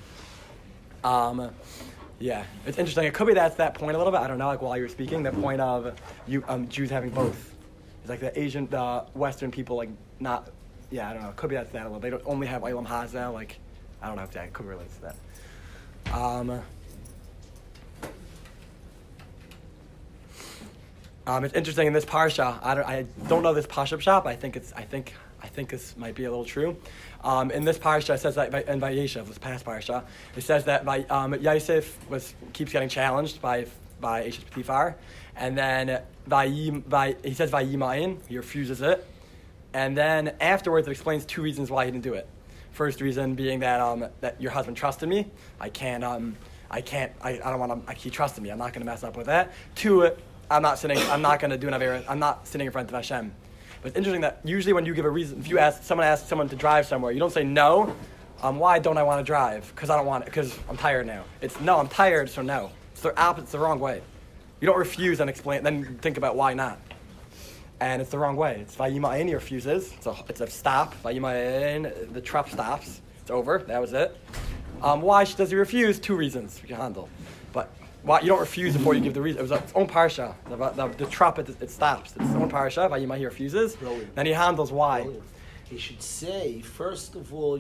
Yeah, it's interesting. It could be that's that point a little bit. I don't know. Like while you were speaking, the point of Jews having both. It's like the Western people like not. Yeah, I don't know. It could be that's that a little. They don't only have Olam Haza. Like I don't know if that could relate to that. It's interesting in this parsha. I don't know this parsha shop. I think this might be a little true. In this parsha, it says that in Vayeshev, this past parsha, it says that Yosef keeps getting challenged by Eshes Potiphar, and then he says Vayimayin, he refuses it, and then afterwards it explains 2 reasons why he didn't do it. First reason being that your husband trusted me. I don't want to. He trusted me. I'm not going to mess up with that. 2. I'm not going to do an Avera. I'm not sitting in front of Hashem. But it's interesting that usually when you give a reason, if someone asks someone to drive somewhere, you don't say no. Why don't I want to drive? Because I don't want it. Because I'm tired now. It's no, I'm tired, so no. It's the opposite. It's the wrong way. You don't refuse and explain. Then think about why not. And it's the wrong way. It's Vayimayin, he refuses. It's a stop. Vayimayin, the truck stops. It's over. That was it. Why does he refuse? 2 reasons we can handle. But why you don't refuse before you give the reason. It was its own parsha. The trumpet, it stops. It's its own parsha. Vayimayin, he refuses. Brilliant. Then he handles why. Brilliant. He should say, first of all,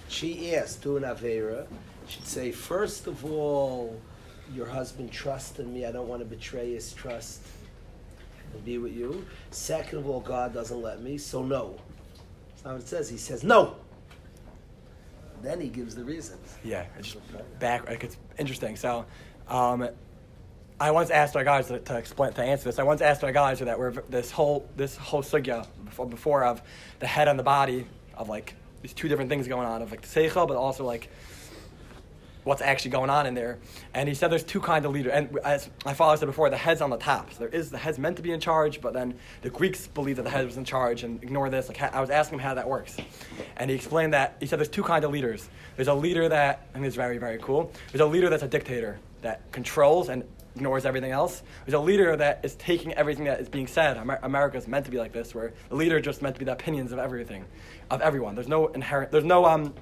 she asked, do an Avera. She should say, first of all, your husband trusted me. I don't want to betray his trust and be with you. Second of all, God doesn't let me, so no. That's not what it says. He says no. Then he gives the reasons. Yeah, it's back. Like, it's interesting. So, I once asked our guys to answer this. I once asked our guys that were this whole sugya before of the head and the body of like these 2 different things going on of like the seichel, but also like what's actually going on in there. And he said there's 2 kinds of leaders. And as my father said before, the head's on the top. So the head's meant to be in charge, but then the Greeks believe that the head was in charge and ignore this. Like I was asking him how that works. And he explained that, he said there's 2 kinds of leaders. There's a leader that, I think it's very, very cool. There's a leader that's a dictator that controls and ignores everything else. There's a leader that is taking everything that is being said. America is meant to be like this, where the leader is just meant to be the opinions of everything, of everyone. There's no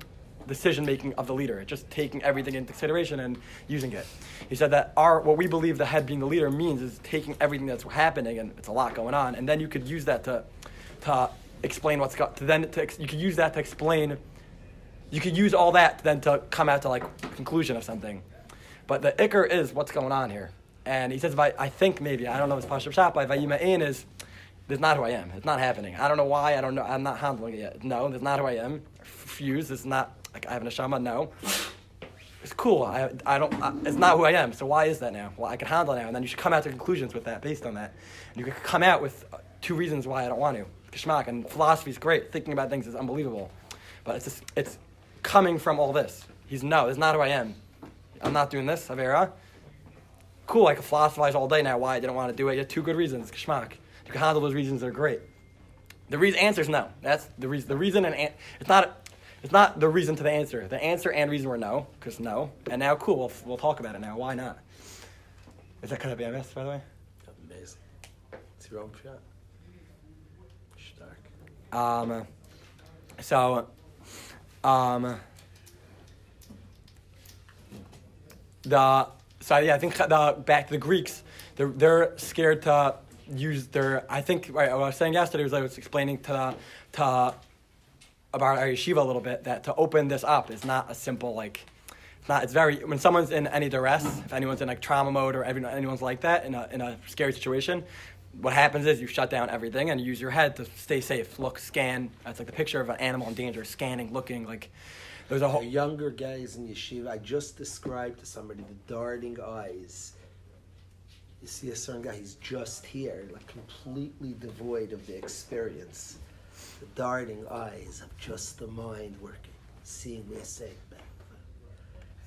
decision making of the leader. It's just taking everything into consideration and using it. He said that what we believe the head being the leader means is taking everything that's happening, and it's a lot going on, and then you could use that to explain you could use that to explain. You could use all that then to come out to like a conclusion of something. But the ikar is what's going on here. And he says, I think maybe, I don't know if it's Pashup Shop, but Vayima'in is, this is not who I am. It's not happening. I don't know why, I don't know, I'm not handling it yet. No, this is not who I am. Refuse, it's not, like I have an neshama, no. It's cool, it's not who I am, so why is that now? Well, I can handle it now, and then you should come out to conclusions with that, based on that. And you can come out with 2 reasons why I don't want to. Kishmak, and philosophy is great, thinking about things is unbelievable. But it's coming from all this. It's not who I am. I'm not doing this, Avera. Cool, I can philosophize all day now why I didn't want to do it. You have 2 good reasons, Kishmak. You can handle those reasons, they're great. The answer is no. That's the reason. The reason and it's not the reason to the answer. The answer and reason were no, because no. And now, cool, we'll talk about it now. Why not? Is that kind of BMS, by the way? Amazing. It's your own shot. Stark. I think back to the Greeks, they're scared to use their. I think what I was saying yesterday was I was explaining to about our yeshiva a little bit that to open this up is not a simple like. It's very when someone's in any duress, if anyone's in like trauma mode or anyone's like that in a scary situation. What happens is you shut down everything and you use your head to stay safe. Look, scan. That's like the picture of an animal in danger, scanning, looking. Like there's a whole. The younger guys in yeshiva, I just described to somebody the darting eyes. You see a certain guy, he's just here, like completely devoid of the experience. The darting eyes of just the mind working, seeing we're safe back.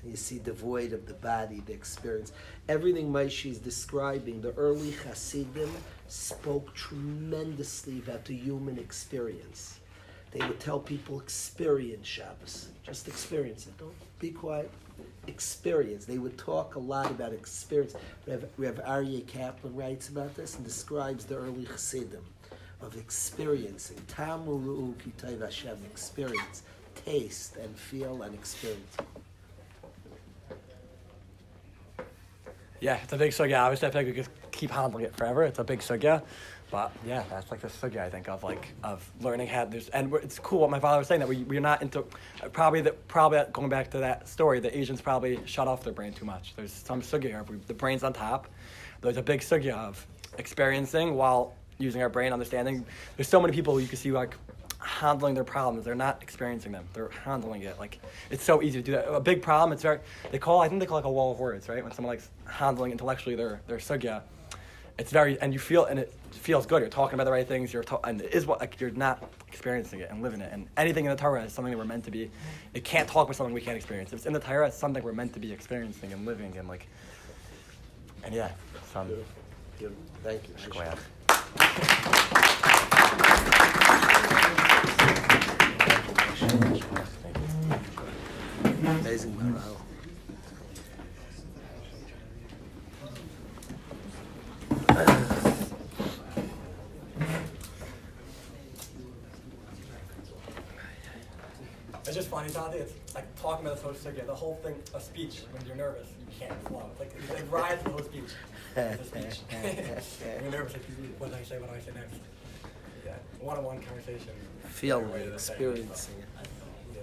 And you see devoid of the body, the experience. Everything Moishy is describing, the early Hasidim spoke tremendously about the human experience. They would tell people, experience Shabbos. Just experience it. Don't be quiet. Experience. They would talk a lot about experience. We have Aryeh Kaplan writes about this and describes the early Hasidim of experiencing. Tamu ru'u ki tov Hashem. Experience. Taste and feel and experience. Yeah, it's a big sugya. Obviously, I think we could keep handling it forever. It's a big sugya. But yeah, that's like the sugya, I think, of learning how there's, and it's cool what my father was saying, that we're not into, probably going back to that story, the Asians probably shut off their brain too much. There's some sugya here, the brain's on top. There's a big sugya of experiencing while using our brain, understanding. There's so many people you can see like handling their problems. They're not experiencing them. They're handling it. Like, it's so easy to do that. A big problem, I think they call like a wall of words, right? When someone likes handling intellectually their sugya, it's very, and you feel, and it feels good. You're talking about the right things. And it is what, like, you're not experiencing it and living it. And anything in the Torah is something that we're meant to be. It can't talk about something we can't experience. If it's in the Torah, it's something we're meant to be experiencing and living and like, and yeah. Beautiful. Thank you. Shkoyach. Amazing morale. It's just funny, Tati. It's like talking about the social sector. The whole thing, a speech, when you're nervous, you can't flow. It's like rides the whole speech. It's a speech. When you're nervous, like, what do I say? What do I say next? Yeah, one-on-one conversation. Feel Everybody it, to say. experiencing it. Yeah.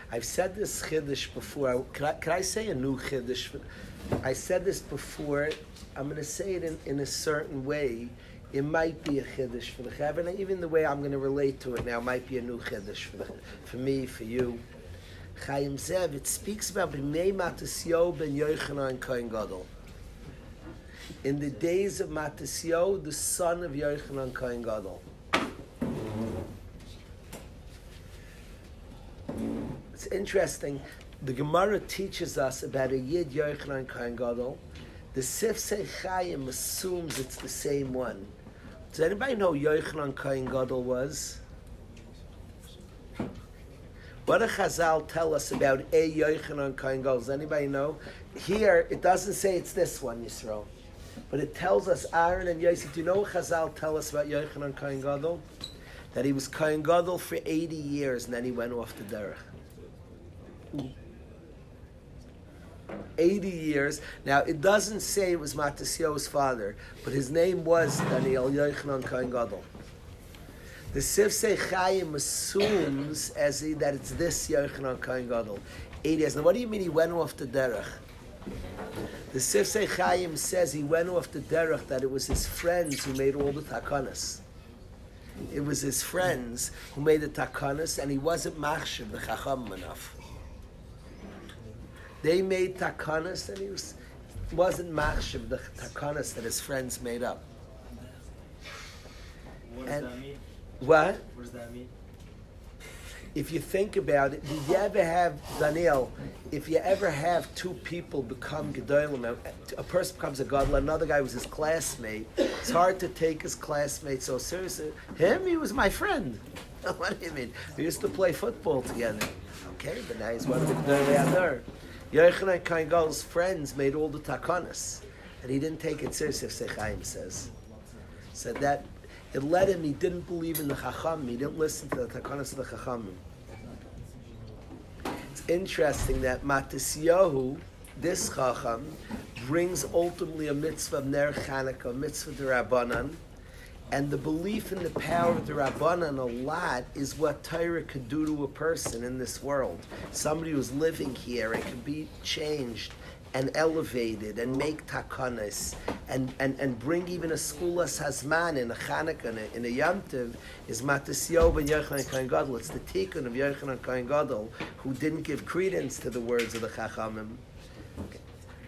I've said this chiddush before. Can I say a new chiddush? I said this before. I'm going to say it in a certain way. It might be a chiddush for the chaver, and even the way I'm going to relate to it now might be a new chiddush for me, for you. Chaim Zev, it speaks about b'mei Matisyo ben Yochanan Kohen Gadol. In the days of Matisyo, the son of Yochanan Kohen Gadol. It's interesting. The Gemara teaches us about a Yid Yochanan Kohen Gadol. The Sifsei Chaim assumes it's the same one. Does anybody know who Yochanan Kohen Gadol was? What do Chazal tell us about a Yochanan Kohen Gadol? Does anybody know? Here, it doesn't say it's this one, Yisrael. But it tells us Aaron and Yosef. Do you know what Chazal tell us about Yochanan Kohen Gadol? That he was Kohen Gadol for 80 years and then he went off the derech. 80 years. Now, it doesn't say it was Matisyo's father, but his name was Daniel Yochanan Kohen Gadol. The Sifsei Chaim assumes that it's this Yochanan Kohen Gadol. 80 years. Now, what do you mean he went off the derech? The Sifsei Chaim says he went off the derech, that it was his friends who made all the takanas. It was his friends who made the takanas, and he wasn't machshav the chacham enough. They made takanas, and he wasn't machshav the takanas that his friends made up. What does that mean? What? What does that mean? If you think about it, did you ever have, Daniel, if you ever have two people become gedolim, a person becomes a gadol, another guy was his classmate, it's hard to take his classmate so seriously. Him, he was my friend. What do you mean? We used to play football together. Okay, but now he's one of the gedolei ador. Yochanan Kohen Gadol's friends made all the takanas, and he didn't take it seriously, Sifsei Chaim says. Said that it led him, he didn't believe in the Chachamim, he didn't listen to the takanas of the Chachamim. It's interesting that Matisyahu, this Chacham, brings ultimately a mitzvah of Ner Chanukah, a mitzvah d'Rabbanan, and the belief in the power of the Rabbanan a lot is what Torah could do to a person in this world. Somebody who's living here, it can be changed and elevated and make takanas and bring even a skulas hazman in a Chanukah, in a Yom Tov, is Matisyo ben Yochanan Kohen Gadol. It's the tikkun of Yochanan Kohen Gadol who didn't give credence to the words of the Chachamim. Okay.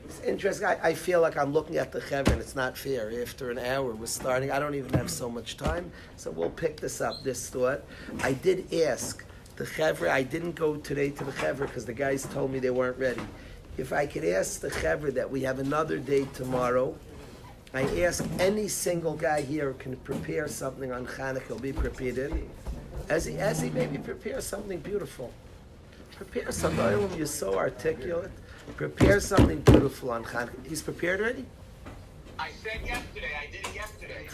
It's interesting. I feel like I'm looking at the Chevron. And it's not fair. After an hour, we're starting. I don't even have so much time, so we'll pick this up, this thought. I did ask the Chevron. I didn't go today to the Chevron because the guys told me they weren't ready. If I could ask the Chevron that we have another day tomorrow, I ask any single guy here who can prepare something on Chanukah, he'll be prepared in. As he maybe prepare something beautiful. Prepare something. You're so articulate. Prepare something beautiful on Chanukah. He's prepared already? I said yesterday. I did it yesterday.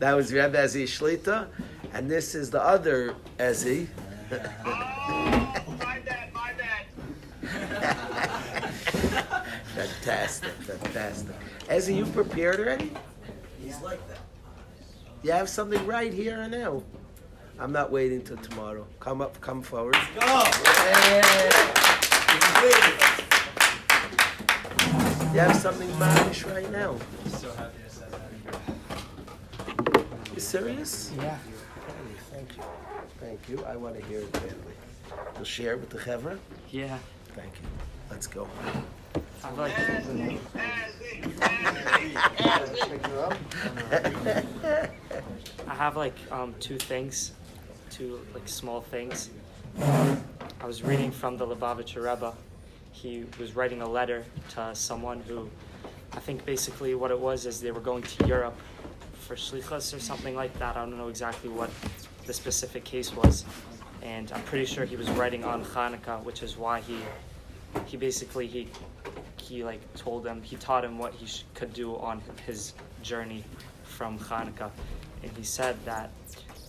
That was Rebbe Ezi Shlita, and this is the other Ezi. Oh, my bad. Fantastic. Ezi, you prepared already? He's like that. You have something right here and now. I'm not waiting till tomorrow. Come forward. Go! You have something manish right now. So happy I said that. serious? Yeah. Thank you. Thank you. I want to hear it badly. You'll share it with the chevra? Yeah. Thank you. Let's go. I have like I have like two things, two like small things. I was reading from the Lubavitcher Rebbe. He was writing a letter to someone who, I think basically what it was is they were going to Europe for shlichus or something like that. I don't know exactly what the specific case was, and I'm pretty sure he was writing on Hanukkah, which is why he basically he like told him, he taught him what he could do on his journey from Hanukkah, and he said that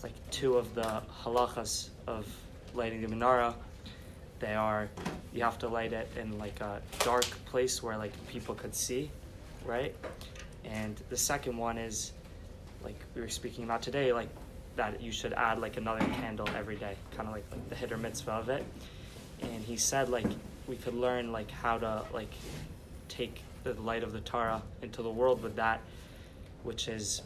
like two of the halachas of lighting the menorah, you have to light it in like a dark place where like people could see, right? And the second one is like we were speaking about today, like that you should add like another candle every day, kind of like the hitter mitzvah of it. And he said like we could learn like how to like take the light of the Torah into the world with that, which is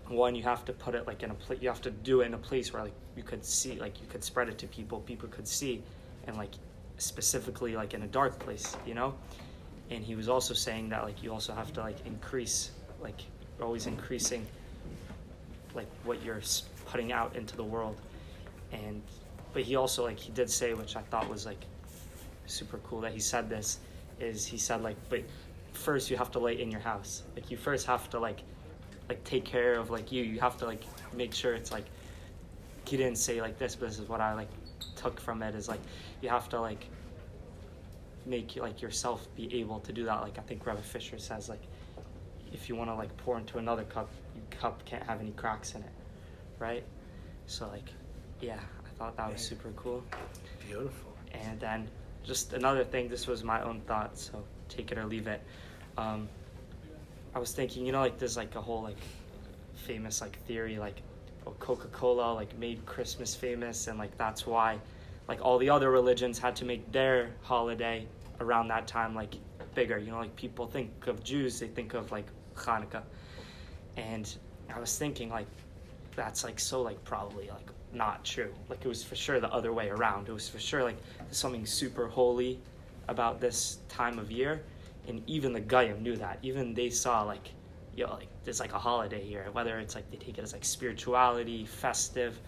one, you have to put it like in a place, you have to do it in a place where like you could see, like you could spread it to people could see, and like specifically like in a dark place, you know. And he was also saying that like you also have to like increase, like you're always increasing like what you're putting out into the world. And but he also like he did say, which I thought was like super cool that he said this, is he said like, but first you have to light in your house, like you first have to like take care of like you have to like make sure it's like, he didn't say like this, but this is what I like took from it, is like you have to like make like yourself be able to do that. Like I think Rabbi Fisher says like if you want to like pour into another cup, your cup can't have any cracks in it, right? So like yeah, I thought that was super cool. Beautiful. And then just another thing, this was my own thought, so take it or leave it. I was thinking, you know, like there's like a whole like famous like theory, like Coca-Cola like made Christmas famous, and like that's why like all the other religions had to make their holiday around that time like bigger. You know, like people think of Jews, they think of like Hanukkah. And I was thinking like that's like so like probably like not true. Like it was for sure the other way around. It was for sure like there's something super holy about this time of year, and even the Goyim knew that. Even they saw like, yo, like there's like a holiday here, whether it's like they take it as like spirituality, festive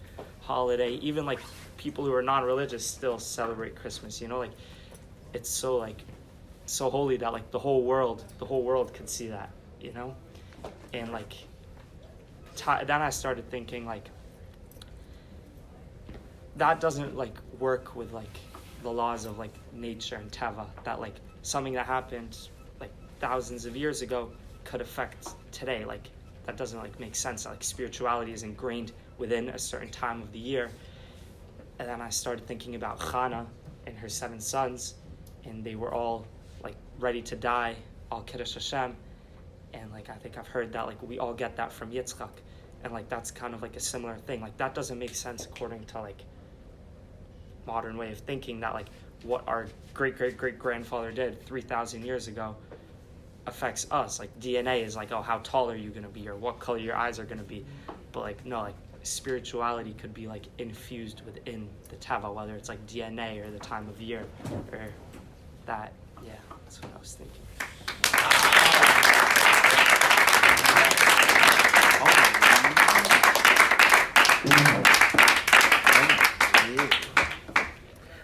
holiday. Even like people who are non-religious still celebrate Christmas, you know, like it's so like so holy that like the whole world could see that, you know. And like then I started thinking like that doesn't like work with like the laws of like nature and teva, that like something that happened like thousands of years ago could affect today. Like that doesn't like make sense. Like spirituality is ingrained within a certain time of the year. And then I started thinking about Chana and her 7 sons, and they were all like ready to die, all Kiddush Hashem. And like I think I've heard that like we all get that from Yitzchak, and like that's kind of like a similar thing. Like that doesn't make sense according to like modern way of thinking, that like what our great grandfather did 3,000 years ago affects us. Like DNA is like, oh, how tall are you going to be, or what color your eyes are going to be. But like no, like spirituality could be like infused within the teva, whether it's like DNA or the time of year or that. Yeah, that's what I was thinking.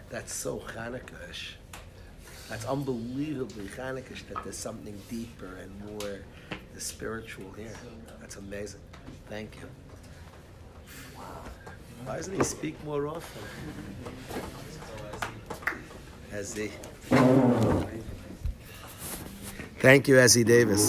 That's so Hanukkah-ish. That's unbelievably Hanukkah-ish that there's something deeper and more the spiritual here. That's amazing. Thank you. Wow. Why doesn't he speak more often? Ezzy. Thank you, Ezzy Davis.